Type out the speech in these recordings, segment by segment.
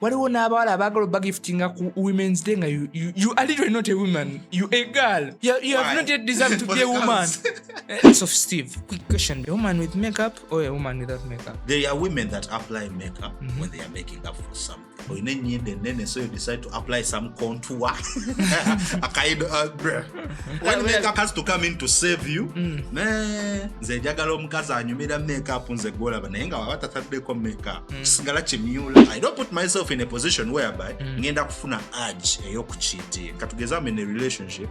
waliwo n'abawala abaagala bagiftinga ku Women's Day nga you are literally not a woman, you a girl. You have not yet deserved to be a woman. So Steve, quick question: a woman with makeup or a woman without makeup? There are women that apply makeup when they are making up for something. So you decide to apply some contour. A kind of when makeup has to come in to save you, I don't put myself in a position whereby ngenda kufuna urge eyokucheating. Katugeza I'm in a relationship.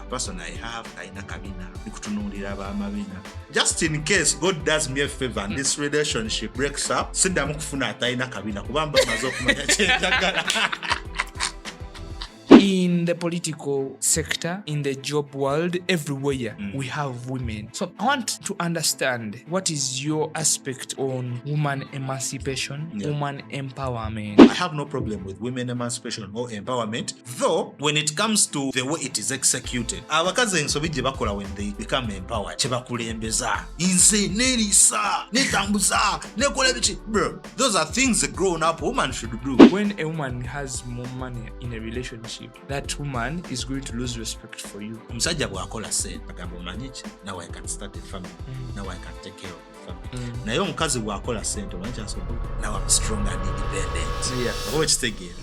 Person I have aina kabina nikutunulira abamabina. Just in case God does me a favor and this relationship breaks up, sindamu kufuna ataina kabina kubamba mazo kumanya. In the political sector, in the job world, everywhere we have women. So I want to understand, what is your aspect on woman emancipation, woman empowerment? I have no problem with women emancipation or empowerment, though when it comes to the way it is executed, abakazi ensobije bakola when they become empowered, chebakulembeza inse nerisa netambuza nekola bichi. Bro, those are things a grown up woman should do. When a woman has more money in a relationship, that woman is going to lose respect for you. Omusajja bw'akola ssente agamba omanyi ki, now I can start a family, now I can take care of the family. Naye omukazi bw'akola ssente omanyi kyasobola, now I'm strong and independent. Oba ekitegeera.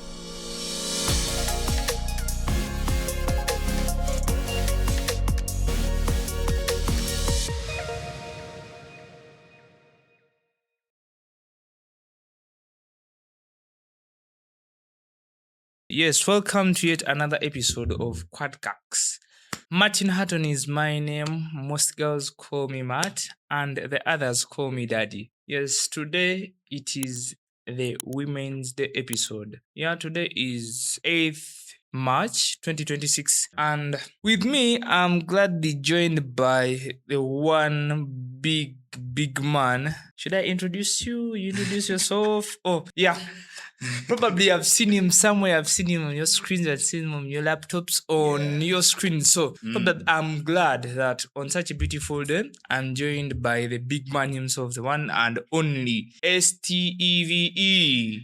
Yes, welcome to yet another episode of Quirks. Martin Hatton is my name. Most girls call me Matt, and the others call me Daddy. Yes, today it is the Women's Day episode. Yeah, today is 8th March 2026, and with me, I'm gladly joined by the one big man. Should I introduce you? You introduce yourself? Oh, yeah. Probably I've seen him somewhere. I've seen him on your screens. I've seen him on your laptops, on your screen. So I'm glad that on such a beautiful day, I'm joined by the big man himself, the one and only STEVE.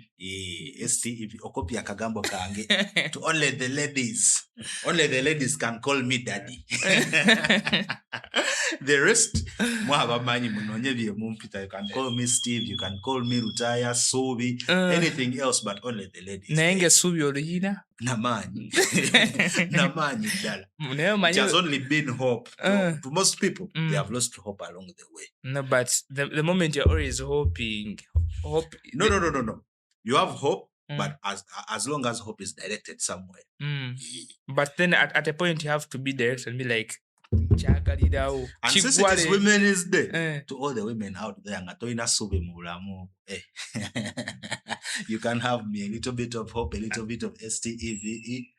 STEVE okopya kagambo kange to only the ladies. Only the ladies can call me daddy. The rest, you can call me Steve, you can call me Rutaya, Sobi, anything else, but only the ladies. Naenge Sobi origina? Namani. Namani dala. It has only been hope. To most people, they have lost hope along the way. No, but the moment you're always hoping. No. You have hope, but as long as hope is directed somewhere. But then at a point you have to be direct and be like, and since it is Women's Day, to all the women out there, you can have me a little bit of hope, a little bit of STEVE.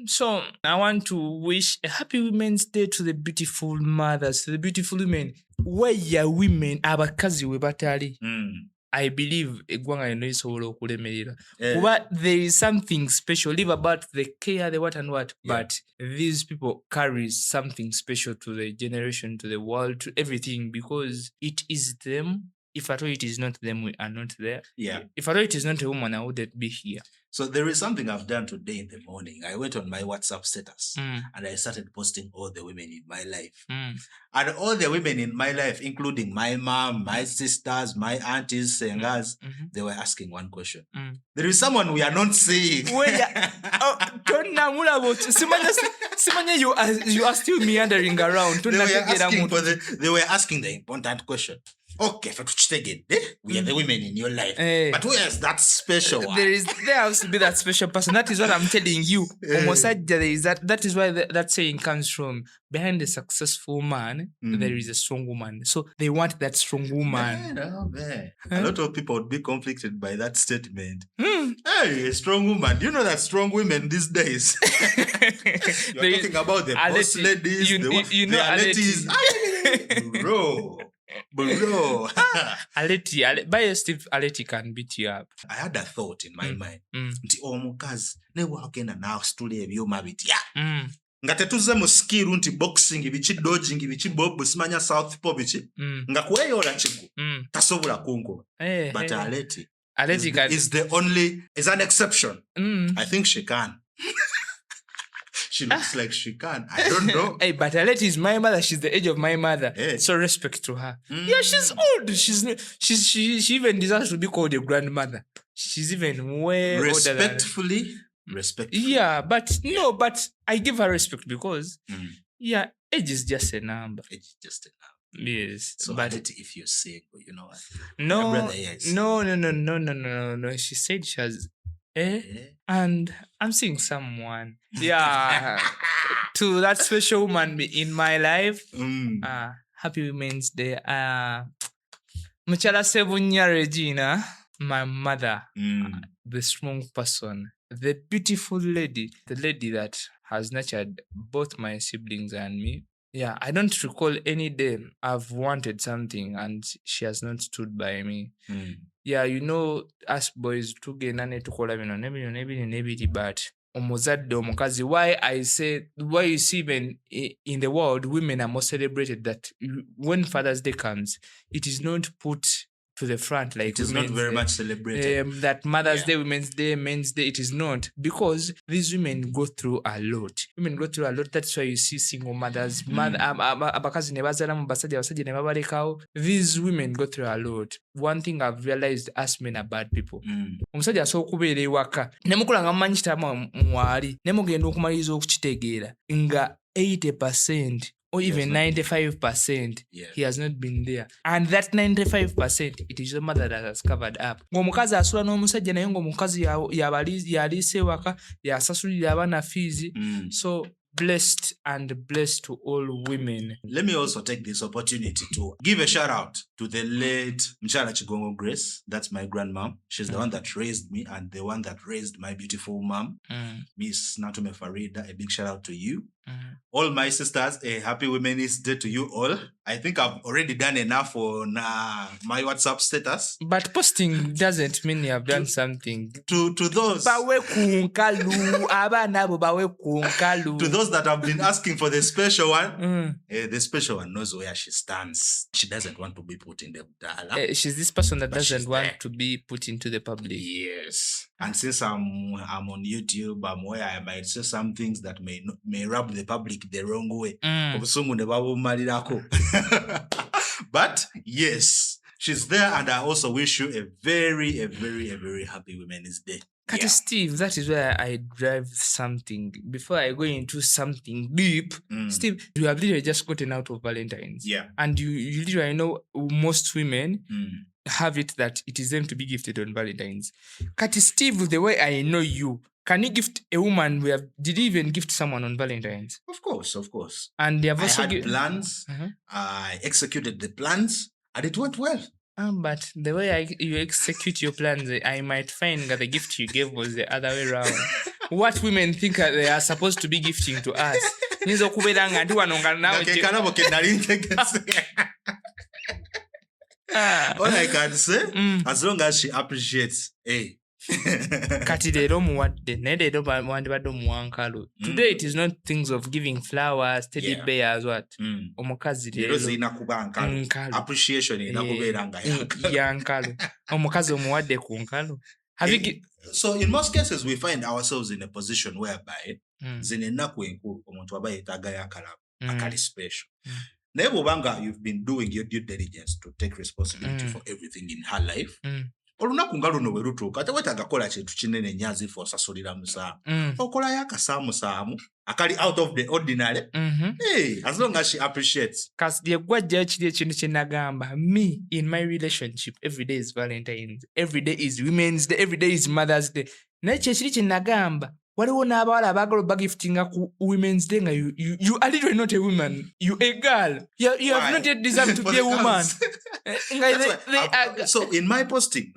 So I want to wish a happy Women's Day to the beautiful mothers, to the beautiful women. Where ya women abakazi we batali. I believe egwanga lino lisobola okulemerera. Kuba there is something special. Leave about the care, the what and what. But these people carry something special to the generation, to the world, to everything, because it is them. If at all it is not them, we are not there. If at all it is not a woman, I wouldn't be here. So there is something I've done today in the morning. I went on my WhatsApp status and I started posting all the women in my life. And all the women in my life, including my mom, my sisters, my aunties, singers, they were asking one question. There is someone we are not seeing. Simanya, you are still meandering around. They were asking the important question. Okay, we are the women in your life. But who is that special one? There has to be that special person. That is what I'm telling you. That is why that saying comes from. Behind a successful man, there is a strong woman. So they want that strong woman. Man. A lot of people would be conflicted by that statement. Hey, a strong woman. You know that strong women these days. You're talking about the boss ladies, the ladies. Bro. Aleti, by Steve, Aleti can beat you up. I had a thought in my mind. Nti omukazi ne wakena na story ebyoma bitya. Nga tetuze mu skill nti boxing bichi dodging bichi bob simanya south po bichi. Nga kuweyola chiku. Tasobola kunko. But Aleti Aleti can. Is an exception. Mm. I think she can. She looks like she can. I don't know. Hey, but Aleti is my mother. She's the age of my mother. Hey. So respect to her. Yeah, she's old. She even deserves to be called a grandmother. She's even way older than. Respectfully. Yeah, but no, but I give her respect because yeah, age is just a number. Age is just a number. Yes. So but if you're single, you know what? no, My brother, yes. no. She said she has and I'm seeing someone. Yeah. To that special woman in my life. Happy Women's Day. Muchala Sebunya Regina, my mother, the strong person, the beautiful lady, the lady that has nurtured both my siblings and me. Yeah, I don't recall any day I've wanted something and she has not stood by me. Yeah, you know, us boys tugendane tukola bino nebiri, but omuzadde omukazi, why you see even in the world women are more celebrated, that when Father's Day comes, it is not put to the front like it is not very much celebrated. That Mother's Day, Women's Day, Men's Day, it is not, because these women go through a lot. That's why you see single mothers, abakazi ne bazala mu basajja ne babalekawo. These women go through a lot. One thing I've realized, us men are bad people. Omusajja asobola okubeera ewaka ne mukula nga mumanyi kitama mwali ne mugenda okumaliriza okukitegeera nga 80% or even 95%, he has not been there. And that 95%, it is your mother that has covered up. Ng'omukazi asula n'omusajja naye ng'omukazi yaliise ewaka, yasasulira abaana fees. So blessed to all women. Let me also take this opportunity to give a shout out to the late Mchala Chigongo Grace. That's my grandmom. She's the one that raised me and the one that raised my beautiful mom, Miss Natume Farida. A big shout out to you. All my sisters, a happy Women's Day to you all. I think I've already done enough on my WhatsApp status. But posting doesn't mean you have done something. To those bawe kunkalu abana bo bawe kunkalu. To those that have been asking for the special one, the special one knows where she stands. She doesn't want to be put in the dialogue. She's this person that doesn't want to be put into the public. Yes. And since I'm on YouTube, I'm where I might say some things that may rub the public the wrong way. But yes, she's there, and I also wish you a very happy Women's Day. Kati Steve, that is where I drive something. Before I go into something deep, Steve, you have literally just gotten out of Valentine's. Yeah. And you literally know most women have it that it is them to be gifted on Valentine's. Kati Steve, the way I know you, can you gift a woman? Did you even gift someone on Valentine's? Of course. And they have also I had plans. I executed the plans, and it went well. But the way you execute your plans, I might find that the gift you gave was the other way around. What women think they are supposed to be gifting to us. All I can say, as long as she appreciates, hey. Kati leero muwadde naye leero wandibadde omuwankalu. Today it is not things of giving flowers, teddy bears, what? Omukazi leero zirina kuba nkalu. Appreciation erina kubeera nga yankalu. Omukazi omuwadde ku nkalu. So in most cases we find ourselves in a position whereby zino ennaku enkulu omuntu aba yeetaaga akalabu akali special. Naye bw'obanga you've been doing your due diligence to take responsibility for everything in her life, olunaku nga luno bwe lutuuka tewetaaga kola kintu kinene nnyanzifu osasulira musaamu. Okolayo akasaamusaamu akali out of the ordinary. Hey, as long as she appreciates. Kasi lyegwajjayo kiri ekintu kye nagamba. Me, in my relationship, every day is Valentine's. Every day is Women's Day. Every day is Mother's Day. Naye kye kiri kye nagamba. Waliwo n'abawala abaagala bagiftinga ku Women's Day nga you are literally not a woman. You a girl. You have not yet deserved to be a woman. So in my posting,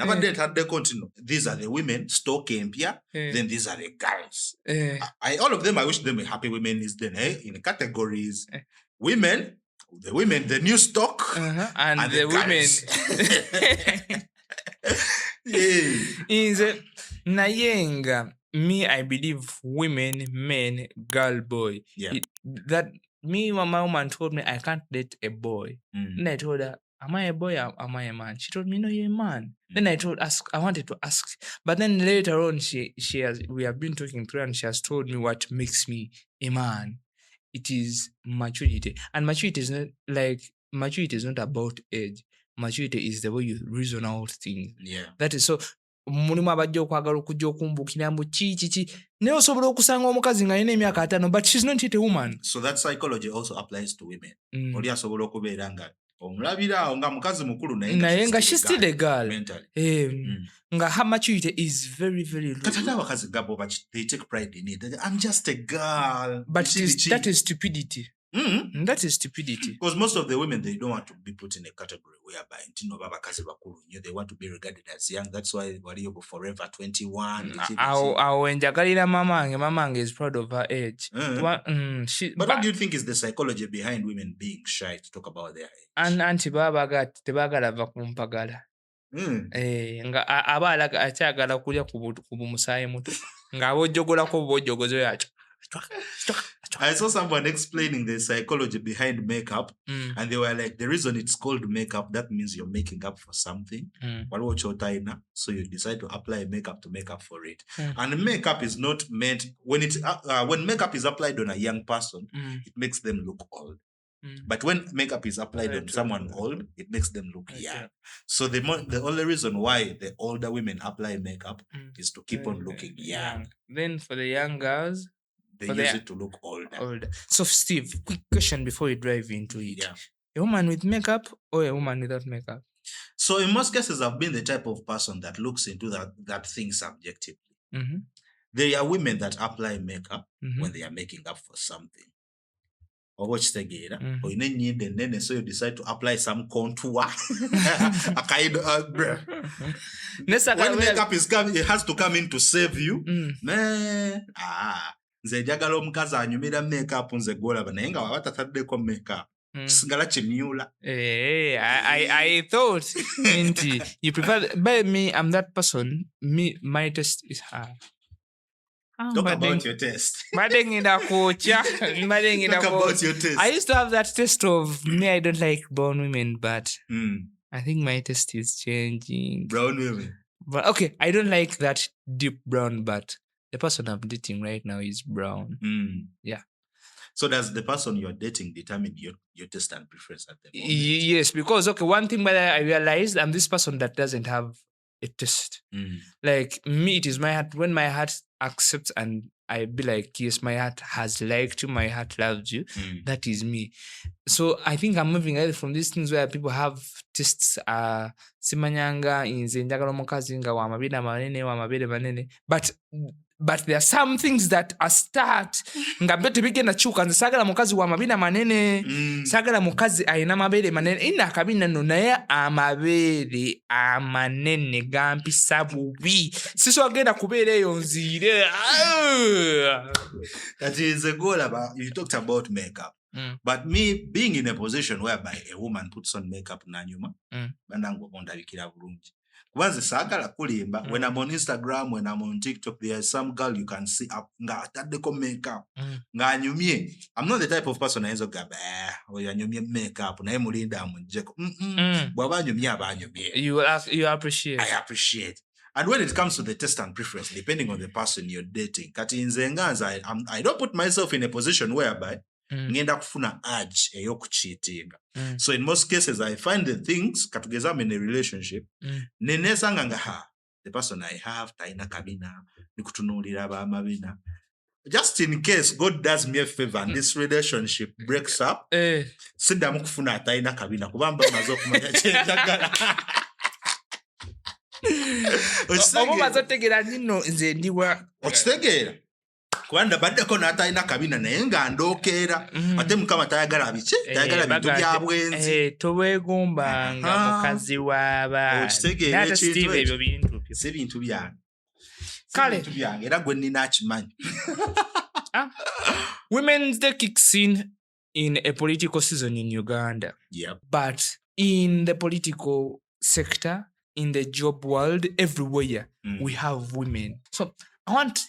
these are the women, stock empia, then these are the girls. All of them, I wish them a happy Women's Day in categories. Women, the new stock, and the women. Inze nayenga. Me, I believe women, men, girl, boy. Yeah. My woman told me I can't date a boy. And I told her, am I a boy or am I a man? She told me, no, you're a man. Then I wanted to ask. But then later on, we have been talking through and she has told me what makes me a man. It is maturity. And maturity is not about age. Maturity is the way you reason out things. Yeah. That is so. Mulimu abajja okwagala okujja okumbukira mbu kiki naye osobola okusanga omukazi nga alina emyaka 5 but she's not yet a woman. So that psychology also applies to women. Oli asobola okubeera nga omulabira awo nga mukazi mukulu naye nga she's still a girl mentally. Nga her maturity is very very low. Kati abakazi gabo they take pride in it. I'm just a girl. But that is stupidity. That is stupidity. Because most of the women, they don't want to be put in a category whereby they want to be regarded as young. That's why you go forever 21. Mama is proud of her age. But what do you think is the psychology behind women being shy to talk about their age? And anti baba tebagala vakumpagala. Nga abalaga akyagala kulya ku bumusayi muto nga abojjogolako bojjogozo yacho. I saw someone explaining the psychology behind makeup, and they were like, the reason it's called makeup, that means you're making up for something. So you decide to apply makeup to make up for it. And makeup is not meant, when makeup is applied on a young person, it makes them look old. But when makeup is applied on someone old, it makes them look young. So the only reason why the older women apply makeup is to keep on looking young. Then for the young girls, they use it to look older. So Steve, quick question before we dive into it. Yeah. A woman with makeup or a woman without makeup? So in most cases, I've been the type of person that looks into that thing subjectively. There are women that apply makeup when they are making up for something. Or watch the gear, or then so you decide to apply some contour. A kind of when makeup is coming, it has to come in to save you. Nze njagala omukazi anyumira makeup nze gwolaba naye nga waba tataddeko makeup sigala kimyula. I thought you prefer, by me, I'm that person. My taste is high. Talk about your taste. Talk about your taste. I used to have that taste of me. I don't like brown women, but I think my taste is changing. Brown women. But okay, I don't like that deep brown, but the person I'm dating right now is brown. Yeah. So does the person you're dating determine your taste and preference at the moment? Yes, because one thing that I realized, I'm this person that doesn't have a taste. Like me, it is my heart. When my heart accepts and I be like, yes, my heart has liked you, my heart loves you. That is me. So I think I'm moving away from these things where people have tastes. Simanyanga inze njagala omukazi nga wa mabina manene wa mabere manene. But there are some things that are start nga bete bigenda chuka nze sagala mukazi wa mabina manene sagala mukazi ayina mabere manene ina kabina no naye amabere amanene gampisa bubi siso agenda kubeera eyo nzire. That is a goal about, you talked about makeup. But me being in a position whereby a woman puts on makeup nanyuma banangu ondabikira bulungi kubanze sagala kulimba. When I'm on Instagram, when I'm on TikTok, there's some girl you can see up nga ataddeko makeup nga anyumye. I'm not the type of person ayinza okugamba oyo anyumye makeup naye mulinda amujjeko. Bw'aba anyumye aba anyumye. You appreciate. I appreciate. And when it comes to the taste and preference, depending on the person you're dating, kati nze nganza I don't put myself in a position whereby ngenda kufuna urge eyokucheatinga. So in most cases, I find the things katugeza I'm in a relationship nenesanga nga the person I have taina kabina nikutunulira ba mabina. Just in case God does me a favor and this relationship breaks up, sidamu kufuna taina kabina kubamba mazo kumanya chenjagala. Omumazotegera nino nze ndiwa okitegera kwanda baddeko n'atalina kabina naye nga ndokeera ate mukama tayagala abiki tayagala bintu bya bwenzi toweegombanga mukazi w'abaana okitegeera ebyo bintu si bintu byange kale byange era gwe nnina akimanyi. Women's Day kicks in a political season in Uganda. But in the political sector, in the job world, everywhere we have women. So I want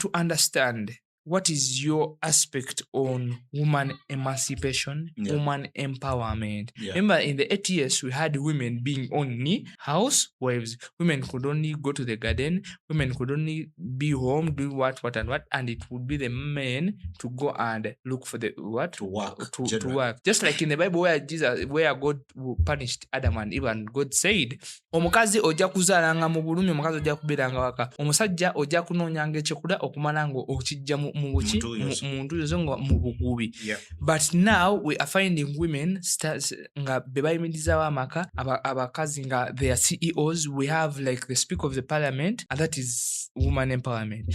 to understand, what is your aspect on woman emancipation, Yeah. woman empowerment? Yeah. Remember, in the 80s, we had women being only housewives. Women could only go to the garden. Women could only be home, do what, and it would be the men to go and look for the what? To work. To work. Just like in the Bible where God punished Adam and Eve, and God said, omukazi ojja kuzaalanga mu bulumi, omukazi ojja kubeeranga waka, omusajja ojja kunoonyanga ekyokulya okumala nga okijja mu ntuuyo zo nga mu bugubi. But now we are finding women nga be bayimirizaawo amaka, abakazi nga they are CEOs. We have like the Speaker of the Parliament, and that is woman empowerment.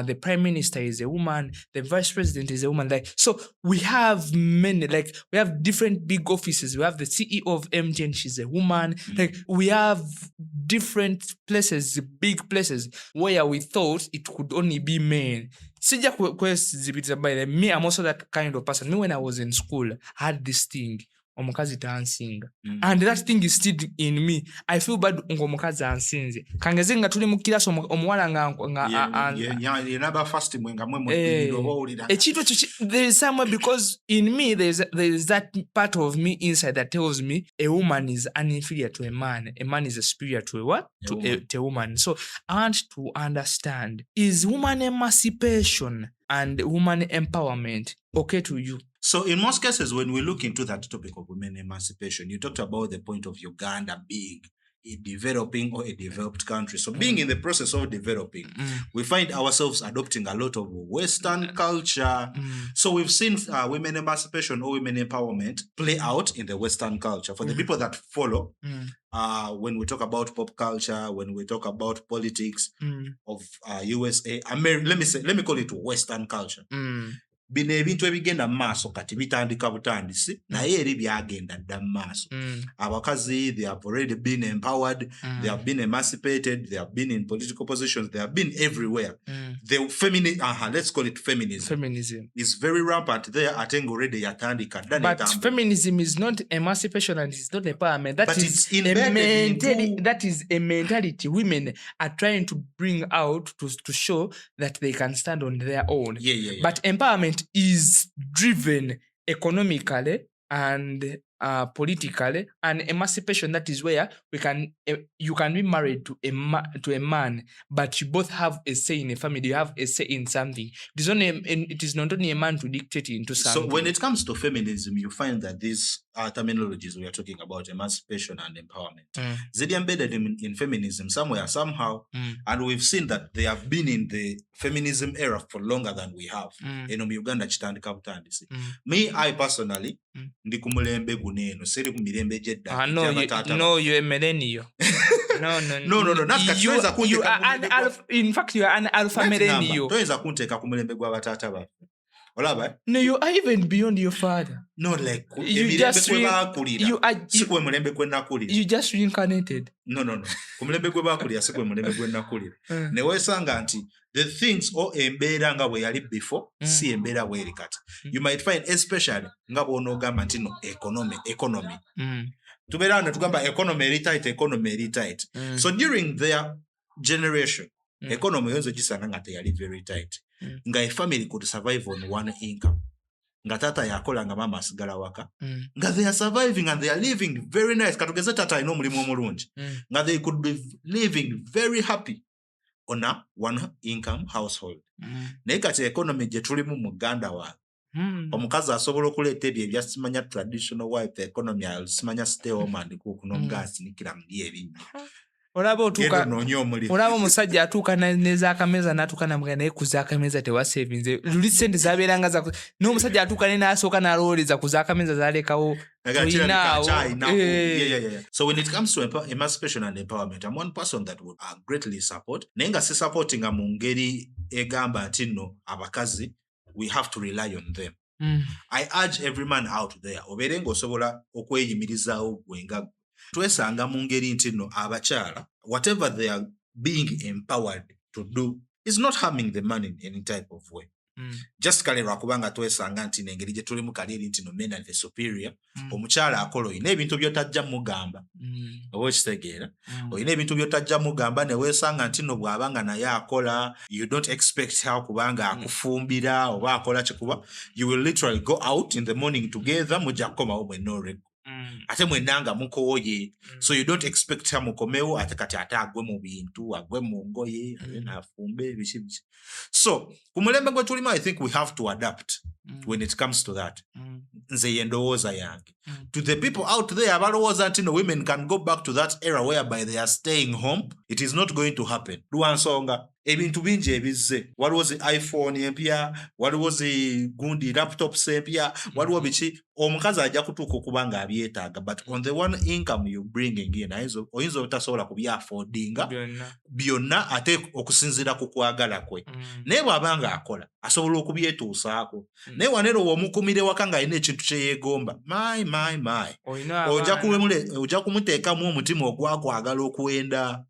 The Prime Minister is a woman, the Vice President is a woman. Like, so we have many, like we have different big offices. We have the CEO of MTN, she's a woman. Like we have different places, big places where we thought it could only be men. Me, I'm also that kind of person. Me, when I was in school, I had this thing. Omukazi tansinga. And that thing is still in me. I feel bad omukazi ansinze. Kangeze nga tuli mu class omuwala nga yenaba fast mwenga mwe mu ekintu there is somewhere, because in me there is that part of me inside that tells me a woman is inferior to a man is superior to a what? To a woman. So I want to understand, is woman emancipation and woman empowerment okay to you? So in most cases, when we look into that topic of women emancipation, you talked about the point of Uganda being a developing or a developed country. So being in the process of developing, we find ourselves adopting a lot of Western culture. So we've seen women emancipation or women empowerment play out in the Western culture. For the people that follow, when we talk about pop culture, when we talk about politics of USA, let me call it Western culture. Bino ebintu ebigenda maaso kati bitandika butandisi naye eri byagenda dda maaso. Abakazi, they have already been empowered, they have been emancipated, they have been in political positions, they have been everywhere. The let's call it feminism is very rampant there. Atengo already yatandika dda. But feminism is not emancipation and it's not empowerment. That is a mentality women are trying to bring out to show that they can stand on their own. But empowerment is driven economically and politically, and emancipation, that is where you can be married to a man, but you both have a say in a family, you have a say in something. It is not only a man to dictate into something. So when it comes to feminism, you find that these terminologies we are talking about, emancipation and empowerment, they're embedded in feminism somewhere, somehow, and we've seen that they have been in the feminism era for longer than we have. Uganda kitandika butandisi. Me, I personally, ndi kumulembe guneno, seri kumirembe jedda. No, you're a millennial. No. In fact, you are an alpha millennial. Toyinza kunteka kumulembe gwa batata baffe. Olaba? No, you are even beyond your father. No, like you just reincarnated. No. Kumulembe gwe bakulira si kwe mulembe gwe nakulira. Ne wesanga nti the things or embeera nga bwe yali before si embeera bweri kati. You might find, especially nga bw'onoogamba nti no economy. Tubeera ne tugamba economy eri tight. So during their generation, economy yonzo gisanga nga teyali very tight. Nga a family could survive on one income. Nga tata yakola nga mama asigala waka. Nga they are surviving and they are living very nice. Katugeze tata alina omulimu omulungi. Nga they could be living very happy on a one income household. Naye kati economy gye tulimu mu Uganda wa. Omukazi asobola okuleeta ebyo ebyasimanya traditional wife economy asimanya stay home and cook n'omugaasinikira mu ebinnya. Olaba omusajja atuuka nezaakameza n'atuuka namugana naye ku zaakameza tewasevinze. Luli ssente zaabeeranga n'omusajja atuuka ne n'asooka n'alowooleza ku zaakameza zaalekawo. So when it comes to emancipation and empowerment, I'm one person that would greatly support. Naye nga si supporting mu ngeri egamba nti nno abakazi, we have to rely on them. I urge every man out there, obeere ng'osobola okweyimirizaawo gwenga twesanga mu ngeri nti nno abakyala, whatever they are being empowered to do is not harming the man in any type of way. just kale lwakubanga twesanga nti nengeri gye tulimu kali eri nti no men are the superior omukyala akola oyina ebintu byotajja mugamba oba okitegeera oyina ebintu byotajja mugamba ne weesanga nti no bw'abanga naye akola you don't expect her kubanga akufumbira oba akola kikuba you will literally go out in the morning together mujja kukomawo mwenna ate mwenanga mukooye so you don't expect her mukomewo ate kati ate agwe mu bintu agwe mu ngoye nafumbe biki so ku mulembe gwe tulimu I think we have to adapt when it comes to that nze yendowooza yange to the people out there abalowooza nti no women can go back to that era whereby they are staying home it is not going to happen lwansonga ebintu bingi ebizze waliwo zi iPhone empya waliwo zi gundi laptops empya waliwo biki omukazi ajja kutuuka okuba nga abyetaaga but on the one income you bringing in oyinza obutasobola kubyaffordinga byonna ate okusinziira ku kwagala kwe naye bw'abanga akola asobola okubyetuusaako naye wanerowa omukumire waka ng'alina ekintu kye yeegomba my ojja kumuteekamu omutima ogwakwagala okuwenda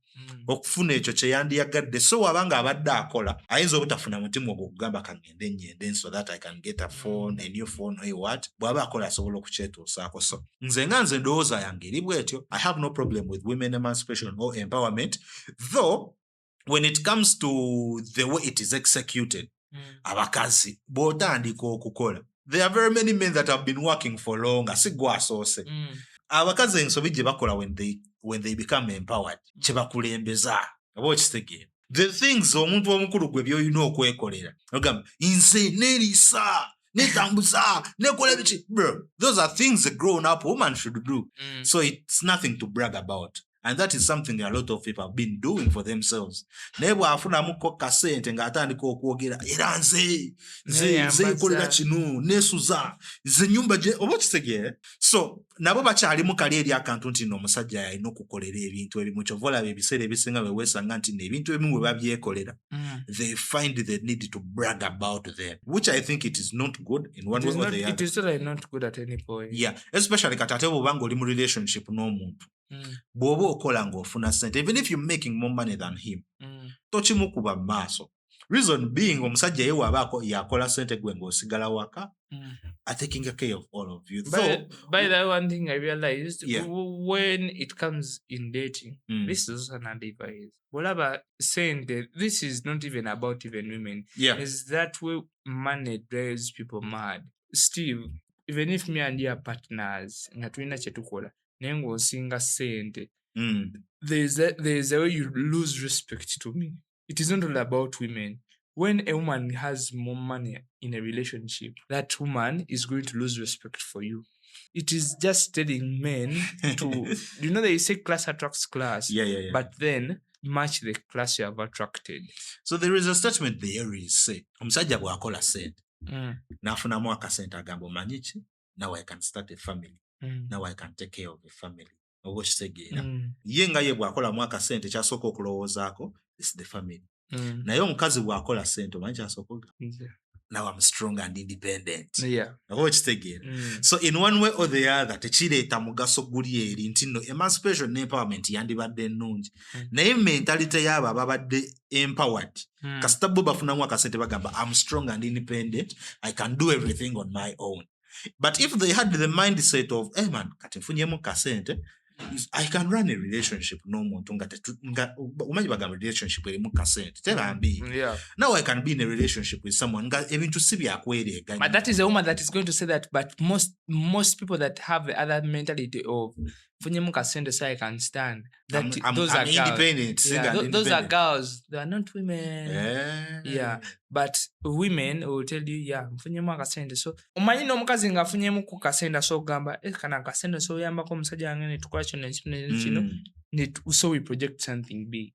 okufuna ekyo kye yandiyagadde so wabanga abadde akola ayinza obutafuna mutima ogwo okugamba kangende nyende so that I can get a phone a new phone or what bw'aba akola asobola okukyetuusaako so nze ndowooza yange eri bwetyo I have no problem with women emancipation or empowerment though when it comes to the way it is executed abakazi bw'otandika okukola there are very many men that have been working for longer si gwasoose abakazi ensobi gye bakola when they become empowered kye bakulembeza oba okitegeera the things omuntu omukulu gwe by'olina okwekolera ogamba nze neeriisa netambuza nekola biki bro those are things a grown up woman should do so it's nothing to brag about and that is something a lot of people have been doing for themselves naye bw'afunamuko kasente ng'atandika okwogera era nze kolera kino nesuza nze nyumba gye oba okitegeera so nabo bakyalimu kali eri akantu nti n'omusajja yalina okukolera ebintu ebimu kyova olaba ebiseera ebisinga bwe weesanga nti n'ebintu ebimu bwe babyekolera they find the need to brag about them which I think it is not good in one way or the other it is really not good at any point yeah especially kati ate bw'obanga oli mu relationship n'omuntu bw'oba okola ng'ofuna sente even if you're making more money than him tokimukuba mu maaso reason being omusajja ye waba yakola sente gwe ng'osigala waka taking care of all of you by the one thing I realized when it comes in dating this is an advice bolaba sente this is not even about even women is that way money drives people mad Steve even if me and you are partners nga tulina kye tukola naye ng'osinga sente there is a way you lose respect to me it is not all about women when a woman has more money in a relationship that woman is going to lose respect for you it is just telling men to they say class attracts class but then match the class you have attracted so there is a statement there is say omusajja bw'akola sente n'afunamu akasente agamba omanyi ki now I can start a family now I can take care of the family oba okitegeera ye nga ye bw'akolamu akasente kyasooka okulowoozaako is the family naye omukazi bw'akola sente omanyi kyasooka now I'm strong and independent oba okitegeera so in one way or the other tekireeta mugaso guli eri nti no emancipation n'empowerment yandibadde ennungi naye mentalite y'abo ababadde empowered kasita bo bafunamu akasente bagamba I'm strong and independent I can do everything on my own but if they had the mindset of hey man kati nfunyemu kasente I can run a relationship n'omuntu nga umanyi bagamba relationship erimu kasente tebambi now I can be in a relationship with someone nga ebintu si byakwereeganya but that is a woman that is going to say that but most people that have the other mentality of funyemu kasente so I can stand that those are independent those are girls they are not women but women will tell you mfunyemu akasente so omanyi n'omukazi nga afunyemu ku kasente so gamba kana akasente so yambako omusajja wange ne tukola kino so we project something big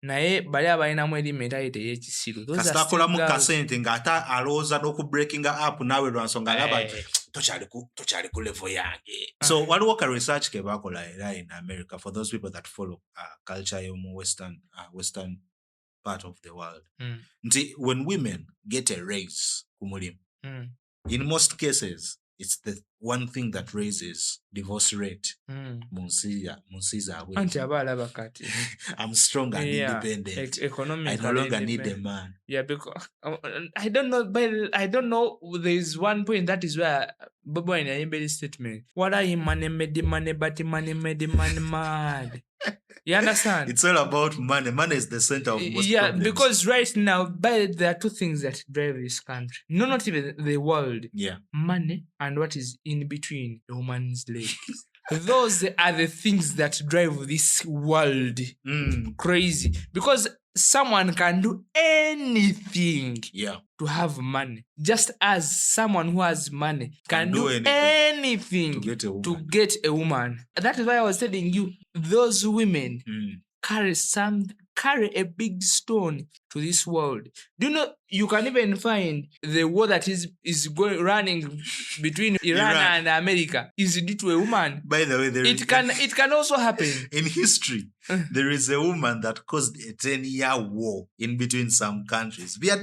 naye bali abalinamu eri mentality y'ekisiru kasita akolamu kasente ng'ate alowooza n'okubreakinga up naawe lwansonga alaba tokyali ku level yange so waliwo ka research ke bakola era in America for those people that follow culture y'omu western part of the world nti when women get a raise ku mulimu in most cases it's the one thing that raises divorce rate. Anti abalaba kati. I'm strong and independent. I no longer need a man. Yeah, because I don't know, but I don't know. There is one point that is where Bobo in a statement. What are you money made the money, but the money made the money mad? You understand? It's all about money. Money is the center of most problems. Because right now, there are two things that drive this country. No, not even the world. Yeah. Money and what is in between a woman's leg. Those are the things that drive this world crazy. Because someone can do anything to have money. Just as someone who has money can do anything to get a woman. That is why I was telling you, those women carry a big stone to this world. Do you know you can even find the war that is running between Iran and America is due to a woman. By the way, it can also happen. In history, there is a woman that caused a 10-year war in between some countries. They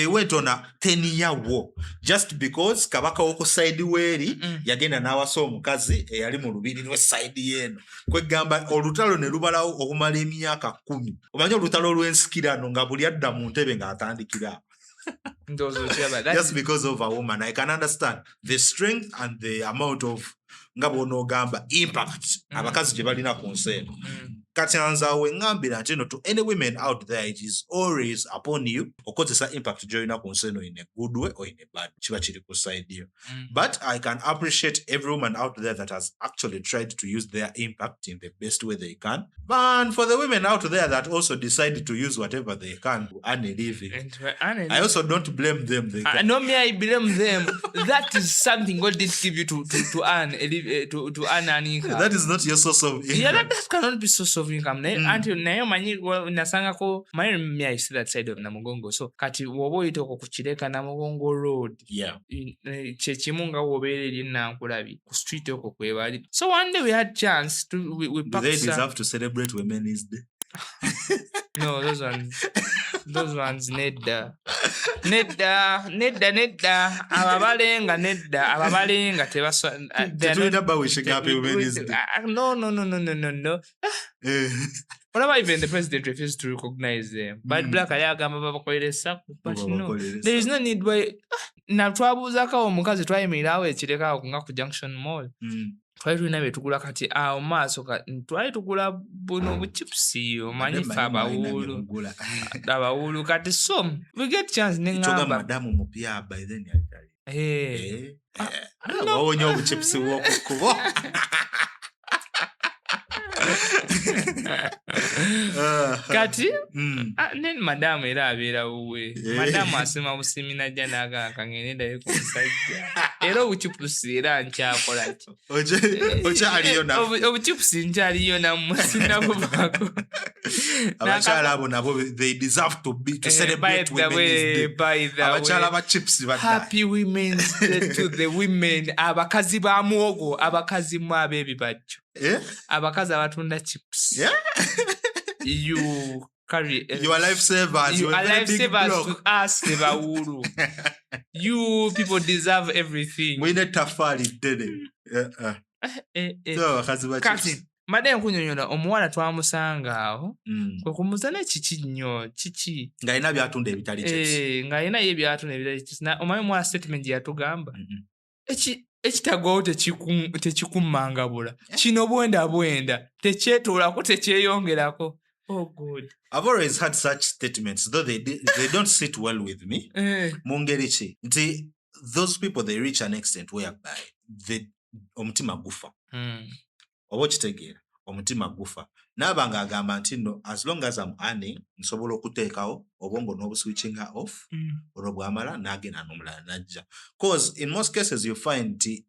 went on a 10-year war just because kabaka woko side weri yagenda nawasa omukazi eyali mu lubiri lwe side yeno. Kwegamba olutalo ne lubalawo okumala emyaka 10. Omanyi olutalo olw'ensikirano nga buli adda mu ntebe ng'atandikira. Just because of a woman, I can understand the strength and the amount of ngabonogamba impact abakazi gye balina ku nsi. Kati anzawe ngambira nti no, to any women out there, it is always upon you okozesa impact gy'olina ku nsi in a good way or in a bad. Kiba kiri ku side yo. But I can appreciate every woman out there that has actually tried to use their impact in the best way they can. And for the women out there that also decide to use whatever they can to earn a living, I also don't blame them. No, me, I blame them. That is something God didn't give you to earn to earn an income. That is not your source of income. Yeah, that cannot be source of income. Until nayo manyi nasanga ko my me I see that side of Namugongo. So kati wobo itoko kuchireka Namugongo road. Yeah. Chechimunga wobereri nankulabi ku street oko kwebali. So one day we had chance to we do they deserve to celebrate Women's Day? No, those ones nedda ababalenga nedda ababalenga tebaswa no. Whenever even the president refuses to recognize them, but black ayagamba babakoleresa, but no, there is no need why na twabuuzako omukazi twayimirirawo ekirekawo nga ku Junction Mall. Twali tulina betugula kati awo maaso twali tugula buno buchipusi omanyi fe abawulu kati so we get chance nengamba madamu mupya by then yali wawonya obuchipusi bw'okukubo. Kati nen madamu era abeera wuwe madamu asema busimina jja n'agaka ng'enendayo ku musajja era obuchipusi era nkyakola ki obuchipusi nkyaliyo nammwe sinnabubaako. Abakyala abo nabo they deserve to celebrate Women's Day. Abakyala ba chips badda. Happy Women's Day to the women. Abakazi ba muogo, abakazi mu ab'ebibajjo. Abakazi abatunda chips. You carry your lifesavers. You are lifesavers to us, Nebawuru. You people deserve everything. We need tafali dede. So abakazi ba chips. Madame kunyonyola omuwala twamusanga awo kwe kumuzana kiki nnyo kiki ng'alina byatunda ebitali chips ng'alina ye byatunda ebitali chips na omanyi omwala statement yatugamba ekitagwawo tekikummangabula kino bwenda tekyetoolako tekyeyongerako. Oh good. I've always had such statements though they don't sit well with me. Mungeri ki nti those people they reach an extent whereby omutima gufa. Oba kitegeera omutima gufa n'abanga agamba nti no, as long as I'm earning nsobola okuteekawo obwongo n'obuswitchinga off olwo bwamala n'agenda n'omulala najja. Because in most cases you find the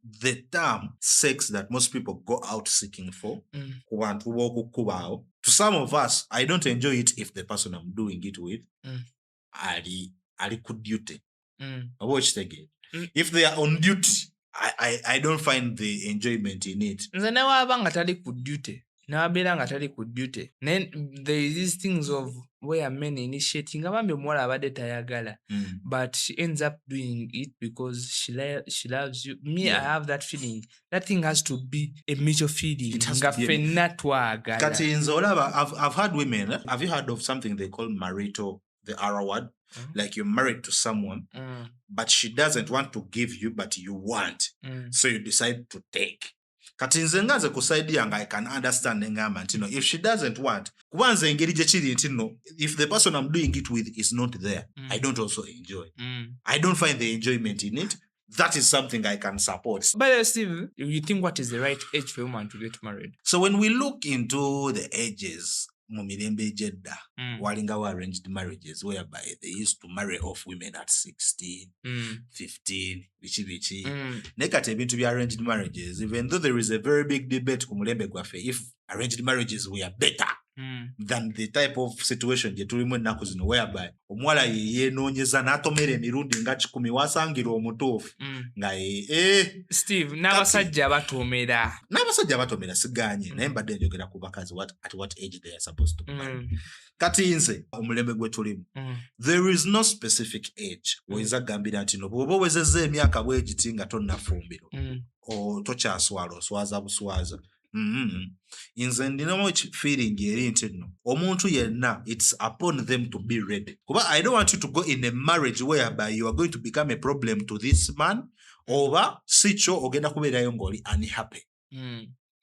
term sex that most people go out seeking for ku bantu b'okukubaawo, to some of us I don't enjoy it if the person I'm doing it with ali ku duty. Oba kitegeera if they are on duty I don't find the enjoyment in it. Nze ne waba nga tali ku duty n'abeera nga tali ku duty. Then there is these things of where men initiating abambi omuwala abadde tayagala but she ends up doing it because she loves you. Me, I have that feeling. That thing has to be a mutual feeling. Nga ffenna twagala. Kati nze olaba, I've had women, have you heard of something they call marital, the R word? Like you're married to someone, but she doesn't want to give you, but you want. So you decide to take. Kati nze nga nze ku side yange I can understand engamba nti no, if she doesn't want, kuba nze engeri gye kiri nti no, if the person I'm doing it with is not there, I don't also enjoy. I don't find the enjoyment in it. That is something I can support. But Steve, you think what is the right age for a woman to get married? So when we look into the ages, mu mirembe egyedda walingawo arranged marriages whereby they used to marry off women at 16, 15, bichi. Naye kati ebintu bya arranged marriages, even though there is a very big debate ku mulembe gwaffe if arranged marriages were better than the type of situation gye tulimu ennaku zino whereby omuwala yeenoonyeza n'atomera emirundi nga 10 wasangira omutuufu nga Steve, n'abasajja batomera siganye naye mbadde njogera ku bakazi at what age they are supposed to be married. Kati nze omulembe gwe tulimu there is no specific age oyinza kugambira nti no bw'oba owezezza emyaka bwegiti nga tonnafumbiro tokyaswala oswaza buswaza. Nze ndinamu feeling eri nti no omuntu yenna it's upon them to be ready kuba I don't want you to go in a marriage whereby you are going to become a problem to this man oba sikyo ogenda kubeerayo ng'oli unhappy.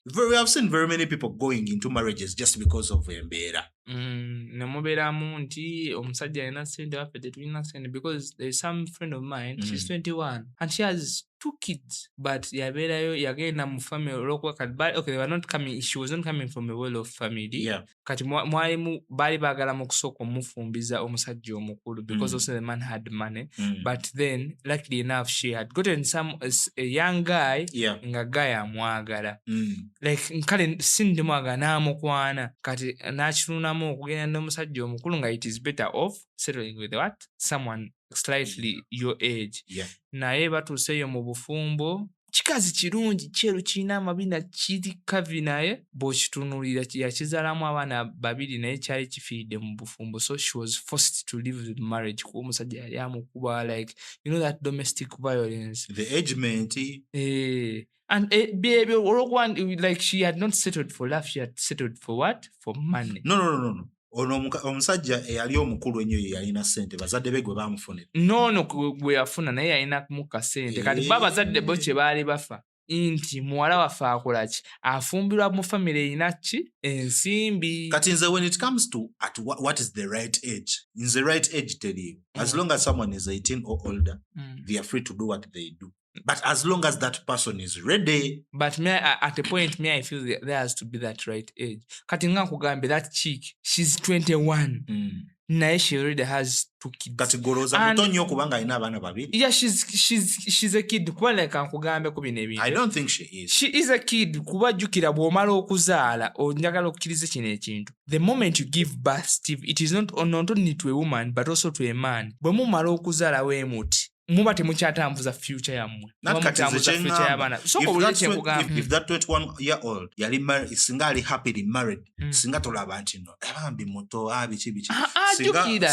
We have seen very many people going into marriages just because of embeera. Nemubeeramu nti omusajja alina ssente waffe tetulina ssente because there is some friend of mine, she's 21 and she has 2 kids but yabeerayo yagenda mu family olwokuba kati okay, they were not coming, she was not coming from a well-off family. Kati mwalimu baali baagala mu kusooka omufumbiza omusajja omukulu because also the man had money but then luckily enough she had gotten a young guy nga guy amwagala like kale sindi mwagala n'amukwana kati n'akirunamu okugenda n'omusajja omukulu nga it is better off settling with what someone slightly your age. Naye batuuseeyo mu bufumbo kikazi kirungi kyeru kirina amabina kiri kavi naye bw'okitunuulira yakizaalamu abaana 2 naye kyali kifiiridde mu bufumbo so she was forced to live the marriage kuba omusajja yali amukuba like you know that domestic violence the agement and baby like she had not settled for love, she had settled for what? For money. No. Ono omusajja eyali omukulu ennyo yalina ssente bazadde be gwe baamufunira. No gwe yafuna naye yalina kumuka ssente kati bazadde bo kye baali bafa nti muwala waffe akola ki afumbirwa mu family erina ki ensimbi. Kati nze when it comes to at what is the right age, nze right age teriiwo as long as someone is 18 or older they are free to do what they do. But as long as that person is ready. But at a point, I feel there has to be that right age. Kati nga kugambe that chick, she's 21. Naye she already has 2 kids. Kati goloza muto nnyo kubanga alina abaana 2. Yeah, she's a kid. Kuba like nkugambe ku bino ebintu. I don't think she is. She is a kid. Kuba jjukira bw'omala okuzaala onjagala okkiriza kino ekintu. The moment you give birth, Steve, it is not only to a woman but also to a man. Bwe mumala okuzaala weemuti. Muba temukyatambuza future yammwe. If that 21-year-old yali married, singa ali happily married, singa tolaba nti no bambi muto biki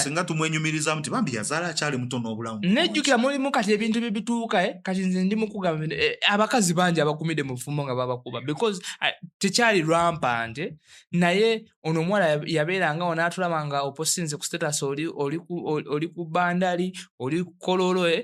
singa tumwenyumiriza nti bambi yazaala akyali muto n'obulamu. Nejjukira mulimu kati ebintu bye bituuka kati nze ndi mukugamba abakazi bangi abakumidde mu bufumbo nga babakuba because tekyali rampant naye ono omuwala yabeeranga onaatulaba nga oposinze ku status oli ku bandali oli ku kololo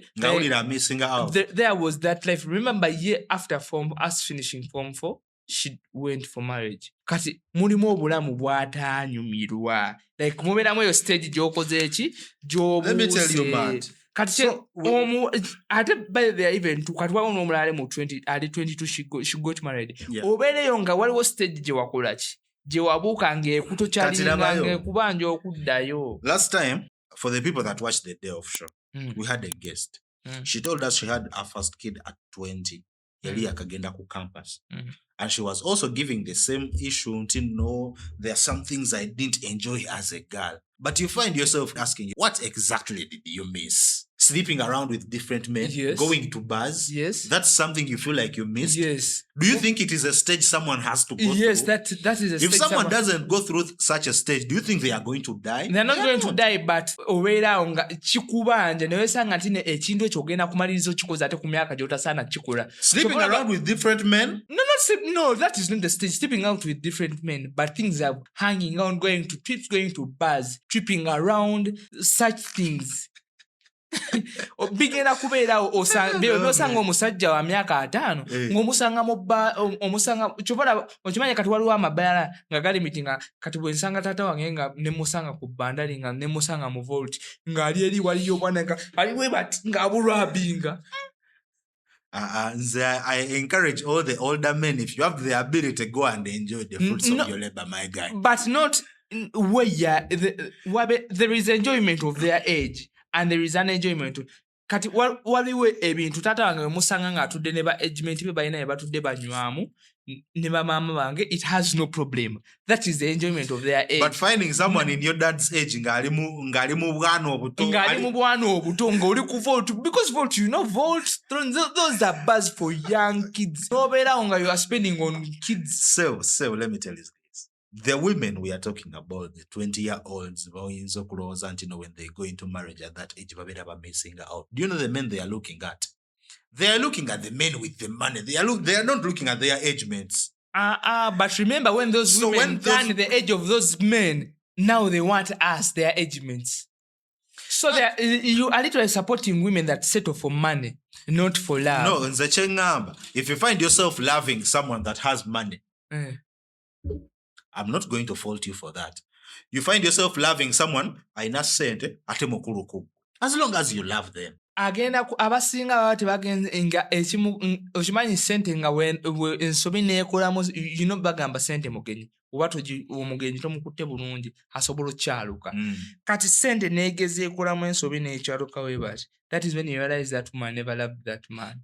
there was that life. Remember year after us finishing form 4 she went for marriage. Kati mulimu obulamu bw'ataanyumirwa like mubeeramu eyo stage gy'okoze eki gy'obuuse kati ate by the even kati wawo n'omulala mu 20 ali 22 she got married. Obeereyo nga waliwo stage gye wakola ki gye wabuuka ng'ekuto kyalinga ng'ekubanja okuddayo. Last time for the people that watched the day of show we had a guest. She told us she had her first kid at 20. Yali akagenda ku campus. And she was also giving the same issue until no, there are some things I didn't enjoy as a girl. But you find yourself asking, what exactly did you miss? sleeping around with different men, Yes. going to bars. Yes. That's something you feel like you missed. Yes. Do you think it is a stage someone has to go Yes, through? that is a If stage someone doesn't go through such a stage, do you think they are going to die? they're not going to die, but obeeraawo nga kikubanja ne weesanga nti ekintu ekyo ogenda kumaliriza okikoze ate ku myaka gy'otasaana kikola. Sleeping around with different men? No, that is not the stage. Sleeping out with different men, but things are hanging out, going to trips, going to bars, tripping around, such things. Bigenda kubeerawo osanga omusajja wa myaka 5 ng'omusanga kyobola okimanya kati waliwo amabaala nga gali miti nga kati bwe nsanga taata wange nga ne musanga ku bandali nga ne musanga mu vault ng'ali eri waliyo obwana nga aliwe bati ng'abulwabinga. I encourage all the older men, if you have the ability, go and enjoy the fruits of your labor, my guy. But not where there is enjoyment of their age. And there is an enjoyment. Kati waliwo ebintu taata wange musanga ng'atudde ne ba agement be balina ne batudde banywamu ne bamaama bange, it has no problem. That is the enjoyment of their age. But finding someone in your dad's age ng'ali mu bwana obuto ng'oli ku vault, because vault, you know, vault, those are bars for young kids. Nobeerawo nga you are spending on kids. So let me tell you this. The women we are talking about, the 20-year-olds, when they go into marriage at that age, they're missing out. Do you know the men they are looking at? They are looking at the men with the money. They are not looking at their age mates. But remember when those women turn the age of those men, now they want us, their age mates. So you are literally supporting women that settle for money, not for love. No, nze kyengamba, if you find yourself loving someone that has money, I'm not going to fault you for that. You find yourself loving someone aina sente ate mukuluku. As long as you love them. Agenda abasinga baba tebagenze nga ekimu okimanyi sente nga ensobi neekolamu bagamba sente mugenyi oba omugenyi tomukutte bulungi asobola okyaluka. Kati sente neegeza ekolamu ensobi neekyaluka we bati. That is when you realize that woman never loved that man.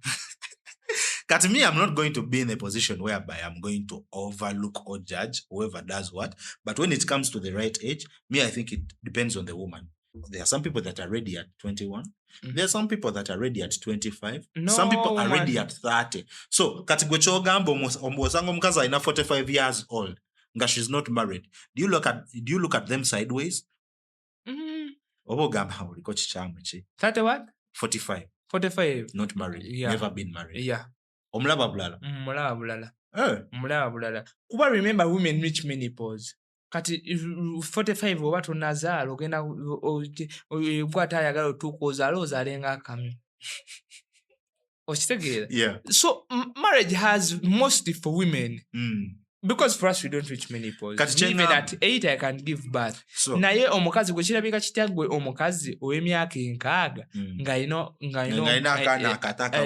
Kat me, I'm not going to be in a position whereby I'm going to overlook or judge whoever does what. But when it comes to the right age, I think it depends on the woman. There are some people that are ready at 21. There are some people that are ready at 25. Some people are ready at 30. So, kati gwe kyogamba osanga omukazi alina 45 years old nga she's not married. Do you look at them sideways? Oba ogamba oliko kikyamu ki? 30 what? 45. Not married. Yeah. Never been married. Yeah. Omulaba bulala. Mulaba bulala. Kuba remember women reach menopause. Kati 45 oba tonazaala ogenda gwata ayagala otuuka ozaale nga akami. Okitegeera? Yeah. So marriage has mostly for women. Because for us we don't reach menopause. Even at 8 I can give birth. So, naye omukazi gwe kirabika kitya gwe omukazi ow'emyaka 6 ng'alina akaana akataka.